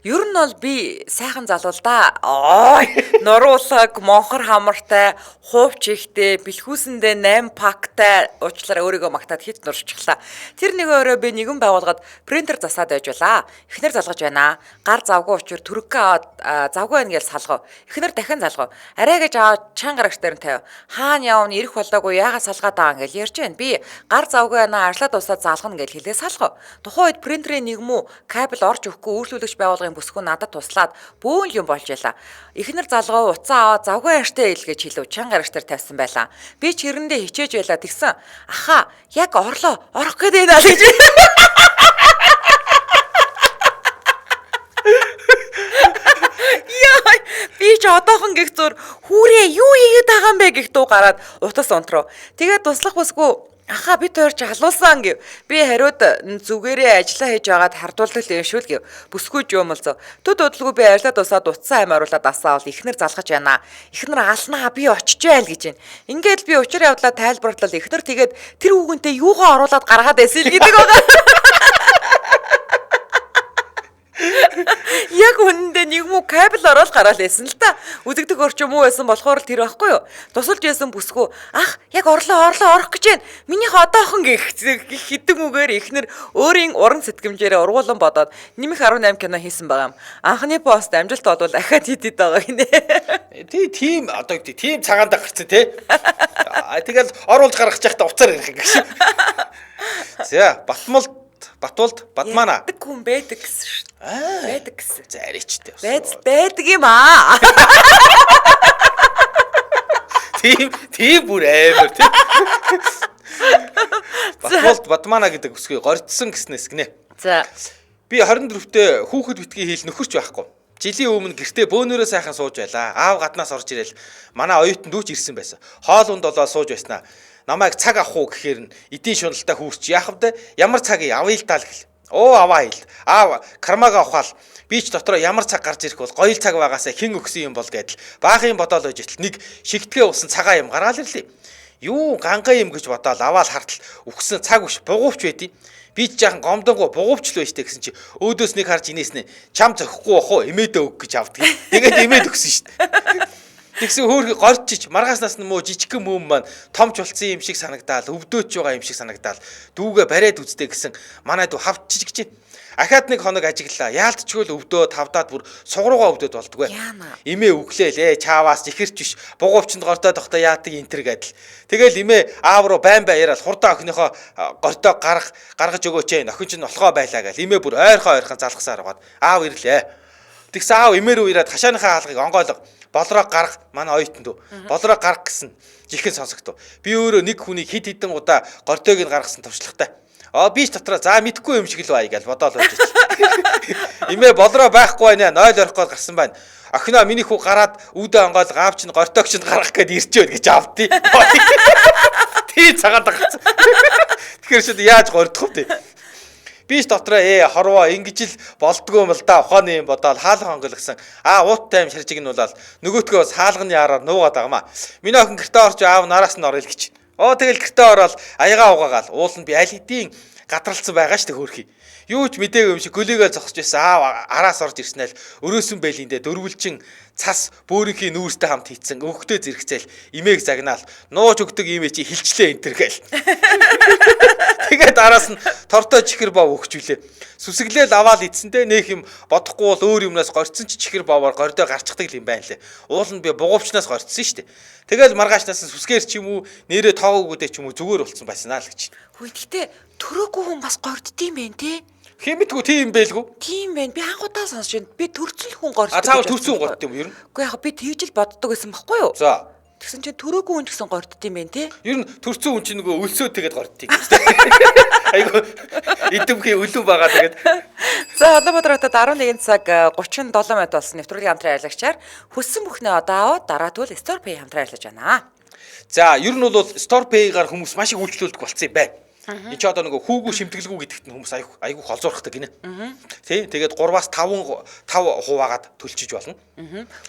ер нь бол би сайхан залуу л да. Ой, нуруулаг, монхор хамартай, хуувч ихтэй, бэлхүүсэндээ 8 пактай уучлаарай өөрийгөө магтаад хит нуршчихлаа. Тэр нэг өрөө би нэгэн байгууллагад принтер засаад байж балаа. Эхнэр залгаж байна. Гар завгүй учир төрөгөө аваад завгүй байна гэж салгав. Эхнэр дахин залгав. Арай гэж аваад чан гарагч дээр нь тавив. Хаана явна ирэх болоогүй яагаад салгаад байгаа гэж ярьж байна. Би гар завгүй байна арслаад усаад залгана гэж хэлээ салгав. Тухайн үед принтерийн нэгмүү кабель орж өгөхгүй үйлчлүүлэгч байгууллагын бүсгүй надад туслаад бөөн юм болж ялаа. Эхнэр залгав уцаа аваад завгүй аштай ил гэж хэлв чан гарагч дээр тавьсан байлаа. Би ч хэрэндээ хичээж байлаа тэгсэн. Аха яг орох гээд байна гэж. Яа, би ч одоохон гих зур хүүрээ юу хийгээд байгаа юм бэ гэх дуу гараад утас онтроо. Тэгээд туслах бүсгүй аха бид хоёр ч халуулсан гэв. Би хариуд зүгээрээ ажиллаа хийж байгаад хардуулдаг юм шүү л гэв. Бүсгүй жуумалзав. Төд удалгүй би ажиллаа дуусаад утсан амиаруулаад асаавал эхнэр залгаж байна. Эхнэр алнаа би очиж байл гэж байна. Ингээд би учир явдлаа тайлбарлал эхнэр тэгээд тэр хүүгэнтэй юугаа оруулаад гаргаад байсан л гэдэг байгаа. Яг үнэндээ нэгмүү кабель ороод гараал байсан л та. Үзэгдэх орчим уу байсан болохоор л тэр байхгүй юу? Тусалж байсан бүсгүй. Ах, яг орох гэж байна. Минийх одоохон гих хідэн үгээр ихнэр өөрийн уран сэтгэмжээрээ ургуулan бодоод нэмэх 18 кино хийсэн байгаа юм. Анхны пост амжилт болвол ахаад хийдэд байгаа гинэ. Тийм одоо тийм цагаандаа гарцсан тий. Тэгэл оруулж гаргаж явахдаа уцаар ярих юм гэж. За, Батулд Батмана. Байдаг хүн байдаг гэсэн шүү дээ. Байдаг гэсэн. Заричтэй. Байдаг юм аа. Тийм бүр амар тийм. Батулд Батмана гэдэг үсгийг горьдсон гэснээс гинэ. За. Би 24-т хүүхэд битгий хийл нөхөрч байхгүй. Жилийн өмнө гэртээ бөөнөрөө сайхан сууж байлаа. Аав гаднаас орж ирэл манай оюутан дүүч ирсэн байсан. Хоол унд болоо сууж байснаа. Намайг цаг авах уу гэхээр нь эдийн шуналтай хүүрч яах вэ? Ямар цагийг авъя л таа л гэл. Оо аваа хэл. Аав кармага авахал би ч дотроо ямар цаг гарч ирэх бол гоё цаг байгаасаа хэн өгсөн юм бол гэдэл баахийн бодоол ойж итл нэг шигтгээ усан цагаан юм гаргаал ирлээ. Юу гангаа юм гэж бодоол аваал хартал өгсөн цаг биш бугуувч байдیں۔ Би ч жаахан гомдонгоо бугуувч л байжтэй гэсэн чи өөдөөс нэг харж инээснэ чам зөхгүй бах уу эмээдээ өг гэж авдаг. Тэгээд эмээд өгсөн шүү дээ. Тэгсэн хөөрхи горчиж маргааснаас нь муу жижигхэн мөм маань томч болцсон юм шиг санагдаал өвдөөж байгаа юм шиг санагдаал дүүгээ бариад үзтээ гэсэн манай дүү хавчиж гэж. Ахаад нэг хоног ажиглаа. Яалтчгүй л өвдөө тавдаад бүр сугруугаа өвдөд болдгоо. Имээ өглөөлээ. Чааваас ихэрч биш. Бугуувчнд гортоо тогтоо яадаг энтер гэдэл. Тэгэл имээ аав руу байн яриад хурдан охиныхоо гортоо гаргаж өгөөч. Охин ч болохоо байлаа гэл. Имээ бүр ойрхон залгасаар байгаад аав ирлээ. Тэгсэн аав имээ рүү ирээд хашааныхаа хаалгыг онгойлго. Болроо гарах манай оюутан дүү. Болроо гарах гэсэн жихэн сонсогдов. Би өөрөө нэг хүнийг хид хідэн удаа гортойг нь гаргасан туршлагатай. Би ч дотроо за мэдхгүй юм шиг л бай гэж бодоол байж. Имээ болроо байхгүй байна. 0 орох гол гарсан байна. Охиноо миний хүү гараад үүдээ онгойл аавч нь гортойг чинь гаргах гээд ирчээд гэж авдیں۔ Тий цагаан дагцсан. Тэгэхээр шүүд яаж гордох вэ? Би ч дотроо хорвоо ингэж л болдгоо юм л да ухааны юм бодоол хаалга хонголгсон. Уут тайм шаржиг нь болоод нөгөөдгөө бас хаалганы яраар нуугаад байгаамаа. Миний охин гэртээ орж аав нараас нь орё л гэж. Тэгэл гэртээ ороод аягаа угаагаал. Уул нь би аль хэдийн гадралцсан байгаа ш тэг хөөрхий. Юу ч мэдээгүй юм шиг гөлийгээ зогсож байсан аав араас орж ирснээр өрөөсөн байлиндээ дөрвөлжин цас бөөрийнхий нүүрстэй хамт хийцэн өгтөө зэрэгцээл имээг загнаал нууж өгдөг имээ чи хилчлээ энтер гээл. Тэгээд араас нь тортой чихэр бов өгчүүлээ. Сүсгэлээл аваал идсэндээ нөх юм бодохгүй бол өөр юмнаас горцсон ч чихэр бовоор гордоо гарчдаг юм байна лээ. Уул нь би бугуувчнаас горцсон шүү дээ. Тэгэл маргаашнаас сүсгээр ч юм уу нэрээ тоогоогүйдээ ч юм уу зүгээр болцсон байснаа л гэж. Хөөе гэхдээ төрөөгүй хүн бас горддtiin бэ те? Хэмэтгүй тийм байлгүй. Тийм байна. Би анхудаа сонсож байна. Би төрцөл хүн горддог. Цаавал төрцөн хүн горддог юм ер нь. Үгүй яг би тэгж л боддог байсан байхгүй юу? За. Тэгсэн чинь төрөөгүй хүн гэсэн гордд юм байна те. Ер нь төрцөн хүн чинь нөгөө өлсөө тэгээд гортыг. Айгу идэвхий өлөө байгаа тэгээд. За Улаанбаатар хотод 11 цаг 37 минут болсон нэвтрүүлгийн хамтран ажиллагчаар хүссэн бүхнээ одоо аваад дараа тэгвэл StorePay хамтран ажиллаж байна. За ер нь бол StorePay-гаар хүмүүс маш их үйлчлүүлдэг болсон юм байна. Энд чи одоо нөгөө хүүгүү шимтгэлгүй гэдэгт нь хүмүүс айгу холзуурхдаг гинэ. Тий. Тэгээд 3-5 хуваагаад төлчиж болно.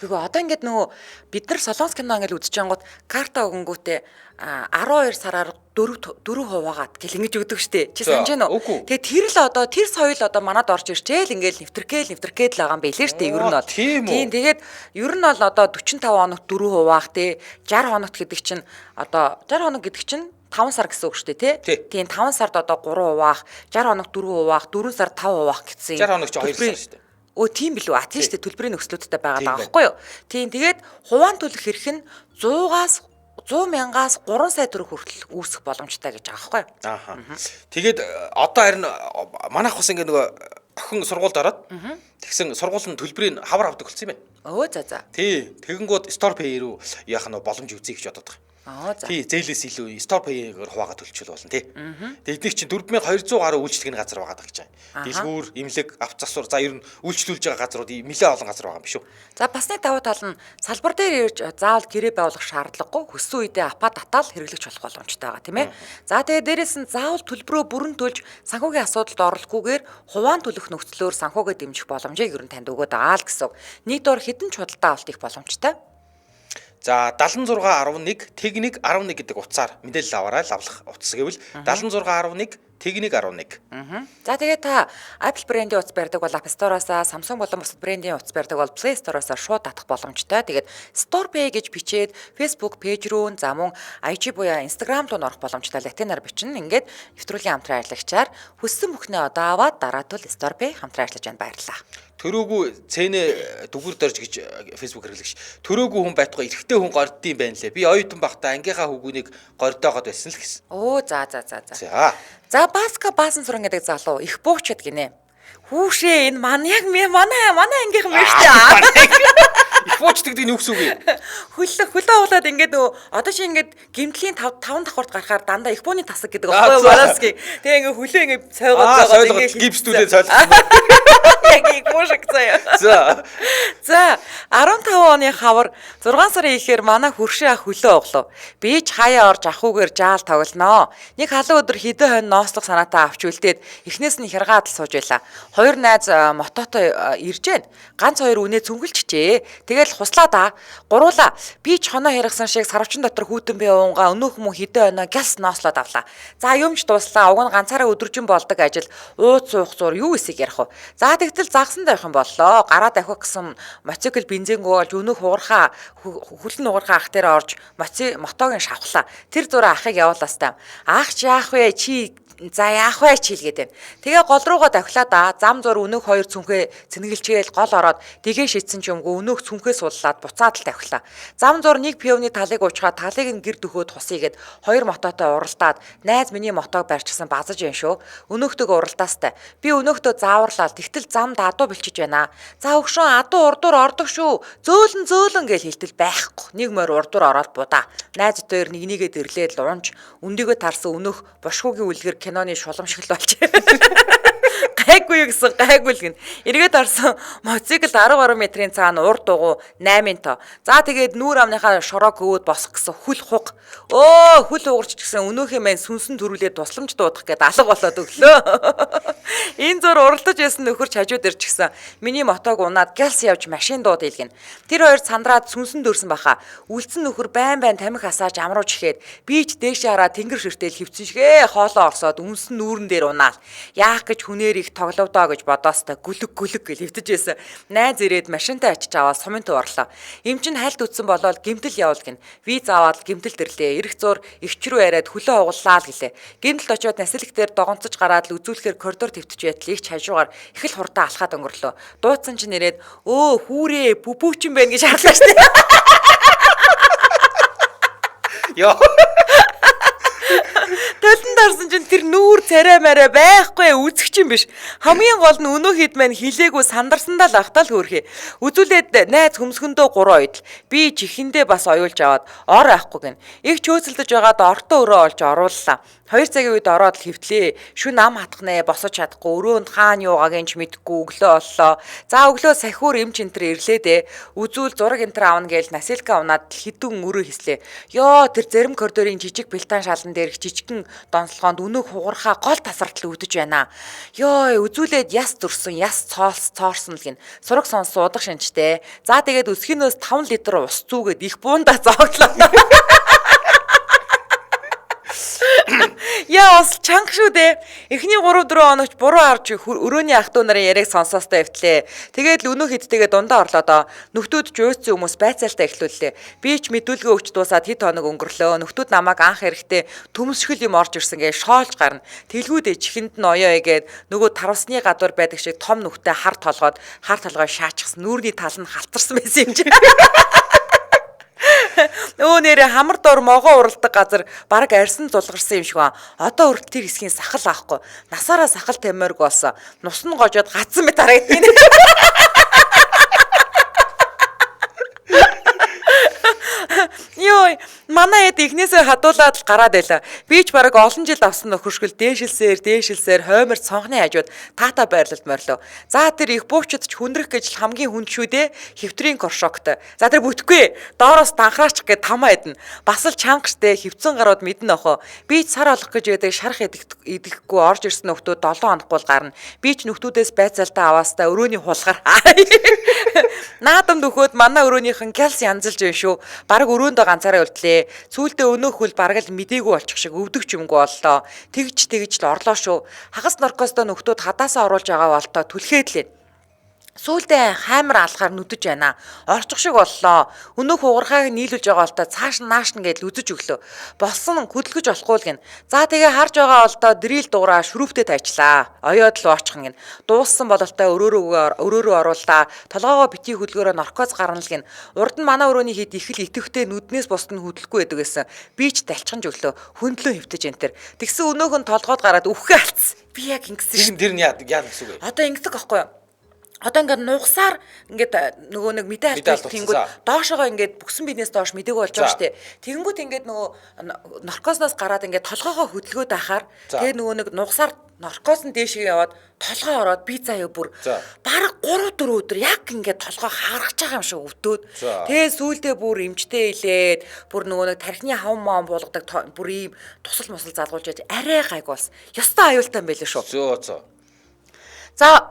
Тэгвэл одоо ингээд нөгөө бид нар Солонгос кино ингээд үзэж ангууд карта өгөнгүүтээ 12 сараар 4 хуваагаад гэл ингэж өгдөг штэ. Чи санаж байна уу? Тэгээд тэр л одоо тэр соёл одоо манад орж ирчээл ингээд нэвтргээл л байгаа юм байлээ штэ. Ер нь бол. Тийм. Тэгээд ер нь бол одоо 45 хоногт 4 хуваах те 60 хоногт гэдэг чинь одоо 60 хоног гэдэг чинь 5 сар гэсэн үг шүү дээ тий. Тийм 5 сард одоо 3 хуваах, 60 хоног 4 хуваах, 4 сард 5 хуваах гэсэн. 60 хоног ч 2 сар шүү дээ. Өө тийм билүү? Тийм шүү дээ. Төлбөрийн нөхцлүүдтэй байгаа байхгүй юу? Тийм тэгээд хуваан төлөх хэрэг нь 100-аас 100,000-аас 3 сая төгрөг хүртэл үүсэх боломжтой гэж байгаа байхгүй юу? Ааха. Тэгээд одоо харин манайх бас ингэ нөгөө охин сургуульд ороод тэгсэн сургууль нь төлбөрийн хавар авдаг болсон юм байна. Өө за. Тий. Тэгэнгүүт StorePay руу яах нь боломж үзье гэж бодоод байгаа. Тий, зээлээс илүү StorePay-гээр хуваагаад төлчихөл болно тий. Тэгээд эдгээр чинь 4200 гаруй үйлчлэгийн газар байгаа гэж байна. Дэлгүүр, имлэг, авч засвар за ер нь үйлчлүүлж байгаа газрууд нэлээд олон газар байгаа юм биш үү? За бас нэг давуу тал нь салбар дээр ирж заавал гэрээ байгуулах шаардлагагүй хөссөн үедээ аппа татаал хэрэглэж болох боломжтой байгаа тийм ээ. За тэгээд дээрэс нь заавал төлбөрөө бүрэн төлж санхүүгийн асуудалд оруулахгүйгээр хуваан төлөх нөхцлөөр санхүүгээ дэмжих боломжийг ер нь танд өгöd байгаа л гэсэн. Нийтдор хэдэн ч худалдаа авалт их боломжтой. За 7611 тэг1 11 гэдэг утсаар мэдээлэл аваарай л авлах утас гэвэл 7611 тэг1 11. За тэгээд та Apple брендийн утас барьдаг бол App Store-оос, Samsung болон бусад брендийн утас барьдаг бол Play Store-оос шууд татах боломжтой. Тэгээд StorePay гэж бичээд Facebook пэйж рүү за мөн IG буюу Instagram руу орох боломжтой латинаар бичнэ. Ингээд нэвтрүүлгийн хамтран ажиллагчаар хүссэн бүхнээ одоо аваад дараа нь StorePay хамтран ажиллаж байна. Баярлалаа. Төрөөгүй цэнэ дүгүр дорж гэж Facebook хэрэглэгч. Төрөөгүй хүн байтугай эрэгтэй хүн горддсон байна лээ. Би оюутан багтаа ангийнхаа хүүгүнийг гордоогоод байсан л гэсэн. Оо за. За Баска Баасан суран гэдэг залуу их буучаад гинэ. Хүүшээ энэ манай ангийнхан биш дээ. Их буучдаг гэдэг нь юу гэсэн үг юм? Хөлөө уулаад ингээд одоо чи ингээд гимтлийн 5 давхурд гарахаар дандаа их бууны тасаг гэдэг байхгүй юу? Баласки. Тэгээ ингээд хөлөө ингээд цойгоод байгаа ингээд гипстүүлээ цойлсон. Яг их буушаг заяа. За 15 оны хавар 6 сарын ихээр манай хөршөө ах хөлөө оглоо. Би ч хаяа орж ахуугаар жаал тоглоноо. Нэг халуун өдөр хідэн хонь ноцлог санаатай авч үлдээд эхнээс нь хяргаадл сууж байла. Хоёр найз мототой ирж гэн. Ганц хоёр үнэ цүнгэлчихжээ. Тэгэл хуслаа да. Гуруула. Би ч хоноо хэрэгсэн шиг сарвчин дотор хүүтэн би уунгаа өнөөх мөн хідэн хоноо гяс ноцлоод авлаа. За юмч дуслаа. Уг нь ганцаараа өдөржин болдог ажил ууц суух зур юу эсийг ярих вэ? За тэгтэл загсан тавих юм боллоо. Гараа давхих гэсэн мотоцикл бензингөө болж өнөөх уурхаа хүлэн уурхаа ах дээр орж мотогийн шавхлаа. Тэр зураа ахыг явуулаастай. Ах ч яах вэ? Чи за яах вэ чи хэлгээд байна. Тэгээ гол руугаа давхлаа да. Зам зур өнөөх хоёр цүнхээ цэнгэлчгээл гол ороод дэгээ шийдсэн ч юмгүй өнөөх цүнхээ сууллаад буцаад л давхлаа. Зам зур нэг пивны талыг уучгаад талыг нь гэр дөхөөд хусыгээд хоёр мототой уралдаад найз миний мотог барьчихсан базаж юм шүү. Өнөөхтөг уралдаастай. Би өнөөхтөө зааварлаа. Тэгтэл замд адуу бэлчиж байна. За өгшөн адуу урдуур ордог шүү. Зөөлөн гэж хэлтэл байхгүй. Нэг морь урдуур ороод будаа. Найз дээр нэгнийгээ дэрлээд луунж өндөгөө тарсан өнөөх бошгуугийн үлгэр киноны шулам шиг л болж. Гайгүй гэсэн гайгүй л гин. Эргээд орсон мотоцикл 10 метрийн цаана урд дугуй 8-ын тоо. За тэгээд нүүр амныхаа шороог өвөд босох гэсэн хүл хуг. Хүл уурч гэсэн өнөөхөө мэн сүнсэн төрүүлээд тусламж дуудах гэдэг алга болоод өглөө. Энэ зур уралдаж байсан нөхөр хажууд ирж гисэн. Миний мотог унаад галс явж машин дууд илгэн. Тэр хоёр сандраад сүнсэн дөрсөн баха. Үлдсэн нөхөр байн тамхи асааж амрууж ихэд би ч дээшээ хараа тэнгэр ширтэл хөвцөн шигэ хоолоо орсоод үнсэн нүүрэн дээр унаал. Яах гэж хүнээр их тогловдоо гэж бодоостой гүлэг гэж хөвтөж байсан. Найз ирээд машинтай очиж аваад сумынт орлоо. Им чин хальт үтсэн болоод гимтэл явуулгин. Виз аваад гимтэлд ирлээ. Ирэх зур эгч рүү яриад хөлөө угууллаа л гэлээ. Гимтэлд очиод насилэг дээр догонцож гараад л үзүүлэхээр коридор твтж байтал их хажуугаар их л хурдан алхаад өнгөрлөө. Дуудсан чинь ирээд хүүрээ бүбүүчин байна гэж харлаа штэ. Толонд орсон чинь тэр нүүр царай мараа байхгүй үзэх чинь биш. Хамгийн гол нь өнөө хэд маань хилээгүй сандарсандаа л ахтал хөөрхий. Үзүүлээд найз хөмсгөндөө 3 ойдл. Би чихэндээ бас оюулж аваад ор авахгүй гин. Их чөөцөлдөж байгаад ортоо өрөө олж орууллаа. 2 цагийн үед ороод хөвтлээ. Шүн ам хатхнаа босож чадахгүй өрөөнд хаана юугааг нь ч мэдэхгүй өглөө оллоо. За өглөө сахиур эм чинтер ирлээ дээ. Үзүүл зураг энтер аавна гээл насилка унаад хідүүн өрөө хийслээ. Ёо тэр зарим коридорын жижиг бэлтан шалан дээр жижигхэн донслогоонд өнөөх хугархаа гол тасартал үүдэж байна. Ёо үзүүлээд яс зөрсөн яс цоорсон л гин. Сураг сонс суудах шинжтэй. За тэгээд өсгийнөөс 5 литр ус зүүгээд их буунда зооглоо. Яа бас чанга шүү дээ. Эхний 3-4 хоногч буруу харж өрөөний ах トゥ нарын яриаг сонсоостой хэвтлээ. Тэгээд л өнөө хэдтэйгээ дундаа орлоо. Нөхдүүд жөөцсөн хүмүүс байцаалтаа эхлүүллээ. Би ч мэдүүлгээ өгч дуусаад хэд хоног өнгөрлөө. Нөхдүүд намайг анх эрэхтэй төмсгөл юм орж ирсэн гэж шоолж гарна. Тэлгүүд чихэнд нь оёо игээд нөгөө тарвсны гадуур байдаг шиг том нүхтэй хар толгой шаачсан. Нүүрний тал нь халтарсан байсан юм чи. Өө нэрэ хамар дор могоо уралдаг газар баг арьсан зулгарсан юм шиг ба. Одоо хүртэл тэр хэсгийн сахал аахгүй. Насаараа сахал тамиорг болсон. Нус нь гожоод гацсан мэт харагдана. Йой, манай эд ихнээсээ хадуулаад л гараад байла. Би ч бараг олон жил авсан нөхөршгөл дээшилсээр хоймор цонхны хажууд таата байрлалд морлоо. За тэр их буучид ч хүндрэх гэж хамгийн хүнд шүү дээ. Хевтрийн коршокт. За тэр бүтэхгүй. Доороос данхраачих гээд тамаа эдэн. Бас л чангаштай хевцэн гарууд мэднэ охоо. Би ч сар олох гэж байдаг шарах идэхгүй орж ирсэн нөхдөө 7 хоноггүй гарна. Би ч нөхдүүдээс байцаалтаа аваастаа өрөөний хулгаар. Наадам дөхөөд манай өрөөнийхэн калс янзалж байна шүү. Бараг өрөөндөө ганцаараа үлдлээ. Сүүлдээ өнөөх хөл бараг л мдээгүй болчих шиг өвдөг ч юмгүй боллоо. Тэгж л орлоо шүү. Хагас наркостой нөхдүүд хадаасаа оруулж байгаа болтоо түлхээд лээ. Сүүлдээ хаймар алхаар нүдэж байна. Орчих шиг боллоо. Өнөөх уурхааг нийлүүлж байгаа болтоо цааш нааш нь гэж үзэж өглөө. Болсон хөдөлгөж болохгүй л гин. За тэгээ харж байгаа болтоо дрил дуураа шүрүүптэй тайчлаа. Оёод л оочхон гин. Дууссан бололтой өрөөрөө оруулаа. Толгоогоо битгий хөдөлгөөрөө наркоз гарна л гин. Урд нь манай өрөөний хэд их л итэвхтэй нүднээс бусд нь хөдөлгөхгүй байдаг гэсэн. Би ч талчхан өглөө хөндлөө хөвтөж энтер. Тэгсэн өнөөх нь толгойд гараад үхгээ алдсан. Би яг ингэсэн. Тэр нь яа гэсэн үг вэ? Одоо ингэдэг аахгүй юу? Одоо ингээд нугасаар ингээд нөгөө нэг мэдээ алдсан тэнгүүд доошоогоо ингээд бүксэн биднээс доош мдэггүй болж байгаа шүү дээ. Тэнгүүд ингээд нөгөө наркозноос гараад ингээд толгоогоо хөдөлгөөд ахаар тэгээ нөгөө нэг нугасаар наркоз нь дээшээ яваад толгой ороод би заяа бүр бараг 3-4 өдөр яг ингээд толгой харгаж байгаа юм шиг өвдөөд тэгээ сүүлдээ бүр эмчтэй илээд бүр нөгөө нэг тархины хав маан болгодог бүр ийм тусал мусал залгуулж яаж арай гайг болсон. Ёстой аюултай юм байлээ шүү. За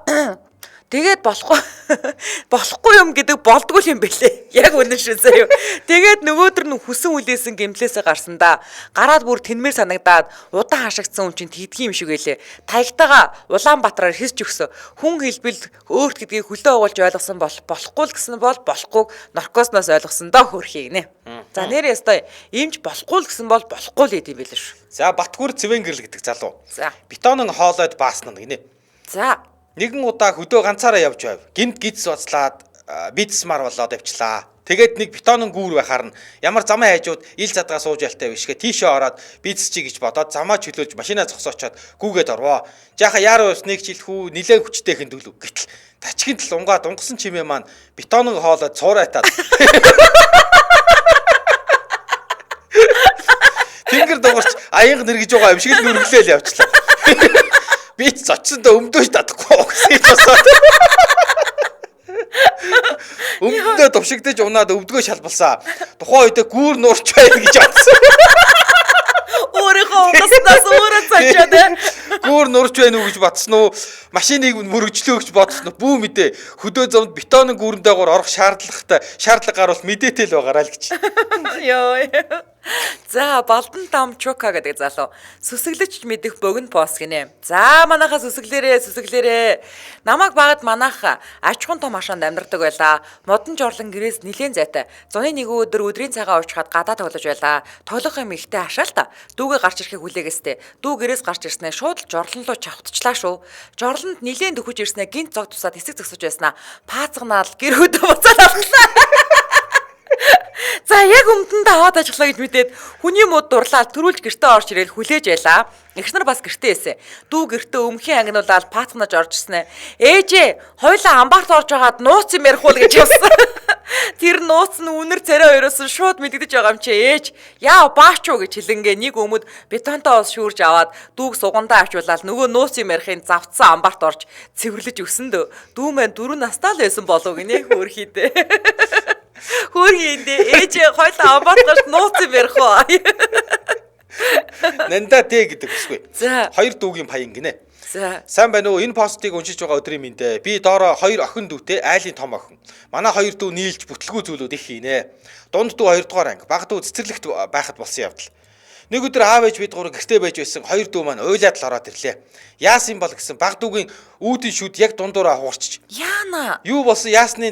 тэгээд болохгүй юм гэдэг болдгүй юм бэлээ. Яг үнэн шүү заяа. Тэгээд нөгөөдөр нь хүсэн үлээсэн гэмтлээсээ гарсан да. Гараад бүр тэнмэр санагдаад удаан хашигдсан хүн чинь тэгдгийм шиг байлээ. Таягтайгаа Улаанбаатараар хийсч өгсөн. Хүн хэлбэл өөрт гэдгийг хөлөө оголж ойлгосон болохгүй л гэсэн бол болохгүй наркозноос ойлгосон доо хөрхий гинэ. За нэр ястай эмч болохгүй л гэсэн бол болохгүй л гэдэм байлээ шүү. За Батгүр Цэвэнгэрл гэдэг залуу. За бетонын хоолойд баасна гинэ. За нэгэн удаа хөдөө ганцаараа явж байв. Гинт гидс бацлаад битсмар болоод авчлаа. Тэгээд нэг бетонын гүүр байхаар нь ямар замаа хайжууд ил задгаа сууж ялтай бишгээ тийшээ ороод битс чи гэж бодоод замаа чөлөөж машинаа зогсоочоод гүүгээд орвоо. Жааха яаруу снэг жилхүү нилээн хүчтэй хиндүүлв. Гэтэл тачгийн тал унгаад унгасан чимээ маань бетонын хоолойд цуурайтаад тэнгэр дуурч аянга нэргэж байгаа юм шиг л нүргэлээл явчлаа. Би ч зочсондоо өмдөөж татахгүй гэсэн босоод. Өмдөө төвшигдэж унаад өвдгөө шалбалсаа. Тухайн үед гүүр нуурч байна гэж бодсон. Өөрийнхөө угаснаас өөрөө цачаад гүүр нуурч байна уу гэж бодсон уу? Машиныг мөрөгжлөө гэж бодсон уу? Бүү мэдээ. Хөдөө зовд бетонын гүүрэнтэйгээр орох шаардлага гарвал мэдээтэй л байгаарай л гэж. Йоо. За Балдан Там Чука гэдэг залуу сүсэглэж мэдэх богино пост гинэ. За манайхаа сүсэглээрээ. Намайг багад манайх аж ахуйн том машинд амьдардаг байлаа. Модон жорлон гэрээс нилээн зайтай. Зуны нэг өдөр өдрийн цагаа уучгаад гадаа тоглож байлаа. Тоглох юм ихтэй хашаалтаа. Дүүгээ гарч ирэхийг хүлээгээстэй. Дүү гэрээс гарч ирснээр шууд л жорлон руу чавтчлаа шүү. Жорлонд нилээн дөхөж ирснээр гинт зог тусаад хэсэг зогсож байснаа. Паацганаал гэр хөдөө буцаад авлаа. За яг өмдөндөө аваад ажиллаа гэж мэдээд хүний мод дурлаад төрүүлж гэртээ орж ирэл хүлээж байлаа. Эгч нар бас гэртээ эсэ. Дүү гэртээ өмхийн ангинуулаад патнаж оржснэ. Ээжээ, хоёлаа амбарт орж агаад нууц юм ярих уу гэж явсан. Тэр нууц нь үнэр царай хоёроос шууд мэддэж байгаа юм чи ээж. Яа баач уу гэж хэлэнгээ нэг өмд бетонтой ус шүүрж аваад дүүг сугандаа авчуулаад нөгөө нууц юм ярихын завцсан амбарт орж цэвэрлэж өсөн дөө. Дүү мэн 4 настай л байсан болов гинэ хөөрхийдээ. Хөөрхийдээ ээжээ хоёлаа амбарт гарч нууц юм ярих уу. Нанда дэ гэдэг үсгүй. За. Хоёр дүүгийн паян гинэ. За. Сайн байна уу? Энэ постыг уншиж байгаа өдрийн мэндэ. Би доороо хоёр охин дүүтэй айлын том охин. Манай хоёр дүү нийлж бүтлгүй зүйлүүд их хийнэ. Дунд дүү 2 дугаар анги. Бага дүү цэцэрлэгт байхад болсон явдал. Нэг өдөр аав ээж бид гурав гэртээ байж байсан хоёр дүү маань уйлаад л ороод ирлээ. Яасан бол гэсэн баг дүүгийн үүдийн шүд яг дундуура хуурчиж. Яана. Юу болсон яасны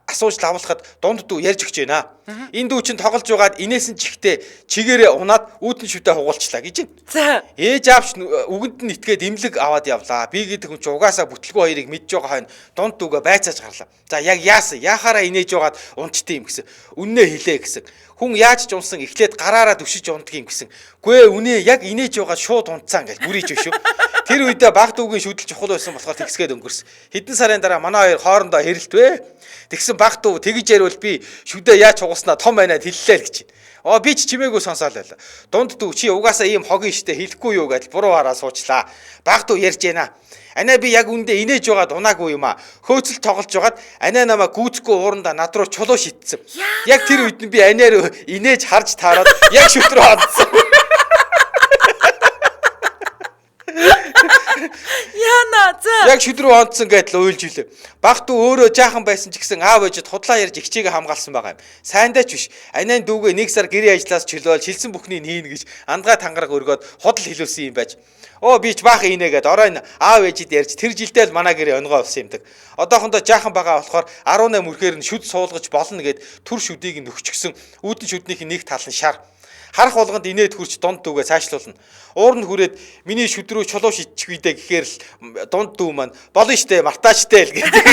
асууж лавлахад дунд дүү ярьж өгч байна. Энэ дүү чинь тоглож байгаад инээсэн чихтэй чигээрээ унаад үүдэн шүдээ хугуулчлаа гэж байна. За. Ээж аавч үгэнд нь итгээд имлэг аваад явлаа. Би гэдэг хүн чи угаасаа бүтлгүй хоёрыг мэдж байгаа хойно дунд дүүгээ байцааж гарлаа. За яг яасан? Яхаараа инээж байгаад унчтээ юм гэсэн. Үннээ хэлээ гэсэн. Хүн яаж ч унсан эхлээд гараараа төвшиж ундгийн гэсэн. Гүй ээ үнэ яг инээж байгаа шууд унтцаа ингээл бүрийж өшөө. Тэр үедээ баг дүүгийн шүдэл чухал байсан болохоор тэгсгээд өнгөрсөн. Хэдэн сарын дараа манай хоёр хоорондоо хэрэлтвэ. Тэгсэн баг дүү тэгж яривал би шүдээ яаж хугаснаа том байнаад хэллээ л гэж байна. Би ч чимээгүй сонсоол байла. Дунд дүү чи угаасаа ийм хогийн штэ хэлэхгүй юу гэдэл буруу хараа суучлаа. Баг дүү ярьж байна. Анаа би яг үндэ инээж байгаад унаагүй юм аа. Хөөцөл тоглож байгаад анаа намаа гүйцэхгүй уурандаа над руу чулуу шидсэн. Яг тэр үед нь би анаа руу инээж харж таараад яг шүд рүү хандсан. Яна за. Яг шүд рүү хандсан гэдэл уйлж илээ. Баг дүү өөрөө жаахан байсан ч гэсэн аав ээжэд худлаа ярьж ихчээгээ хамгаалсан байгаа юм. Сайндаа ч биш. Анаа дүүгээ 1 сар гэрээ ажлаас чөлөөл шилсэн бүхнийг хийн гэж андгаа тангараг өргөөд худал хэлүүлсэн юм байж. Би ч баах инээгээд оройн аав ээжид ярьж тэр жилдээ л манай гэрээ онгоо болсон юмдаг. Одоохондоо жаахан байгаа болохоор 18 үрхээр нь шүд суулгаж болно гэд түр шүдийг нөхчихсөн. Үүдэн шүднийх нэг тал нь шар. Харах болгонд инээд хурч дунд дүүгээ цаашлуулна. Уур нь хүрээд миний шүд рүү чулуу шидчихвэдэ гэхээр л дунд дүү маань болно штэ мартаачтэй л гэдэг.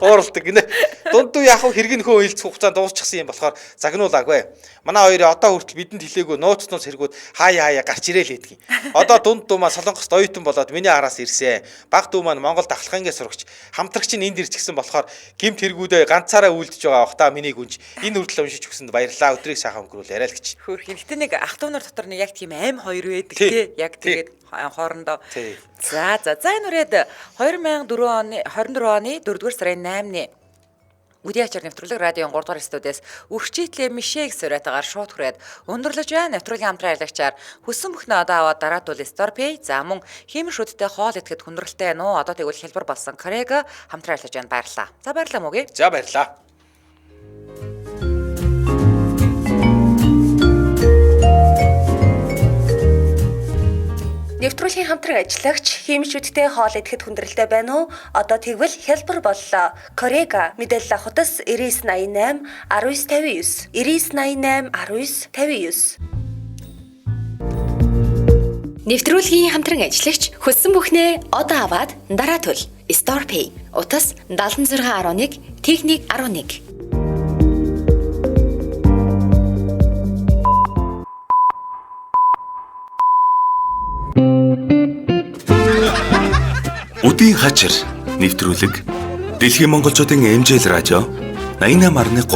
Ууралдаг гинэ. Дунд дүү яг хэрэг нөхөө хилцэх хугацаанд дуусчихсан юм болохоор загнуулаагүй. Манай хоёрын одоо хүртэл бидэнд хэлээгүй нууцнуус хэрэгүүд хаяа гарч ирээл гэдгийг. Одоо дунд дүү маань Солонгост оюутан болоод миний араас ирсэн. Баг дүү маань Монгол дахлахынгээ сурагч. Хамтрагч нь энд ирчихсэн болохоор гимт хэрэгүүдээ ганцаараа үйлдэж байгаа бах та миний гүнж. Энэ хүртэл уншиж өгсөнд баярлалаа. Өдрийг сайхан өнгөрүүл яриа л гэж. Хөөрхөн. Гэтэ нэг ах トゥ нар дотор нэг яг тийм аим хоёр байдаг тий. Яг тэгээд хоорондоо. За энэ үрээд 2024 оны 4-р сарын 8-ны Үдийн ачаар нэвтрүүлэг радион 3 дугаар студиэс үрчийтлээ мишэг сураатагаар шууд хүрээд өндөрлөж байна. Нэвтрүүлгийн хамтран аялагчаар хүссэн бүхнээ одоо аваад дараатуул StarPay за мөн хиймэр шүдтэй хоол идэхэд хүндрэлтэй нөө одоо тэгвэл хэлбэр болсон Корега хамтран аялагч байна. Баярлалаа. За баярлалаа мөгийг. За баярлалаа. Нэвтрүүлгийн хамтран ажиллагч хиймшүүдтэй хоол идэхэд хүндрэлтэй байна уу? Одоо тэгвэл хэлбэр боллоо. Корега мэдээлэл авахтас 9988 1959 9988 1959. Нэвтрүүлгийн хамтран ажиллагч хүссэн бүхнээ одоо аваад дараатуул. StarPay утас 7611 техник 11. Үдийн хачир нэвтрүүлэг Дэлхийн монголчуудын эмжэл радио 88.3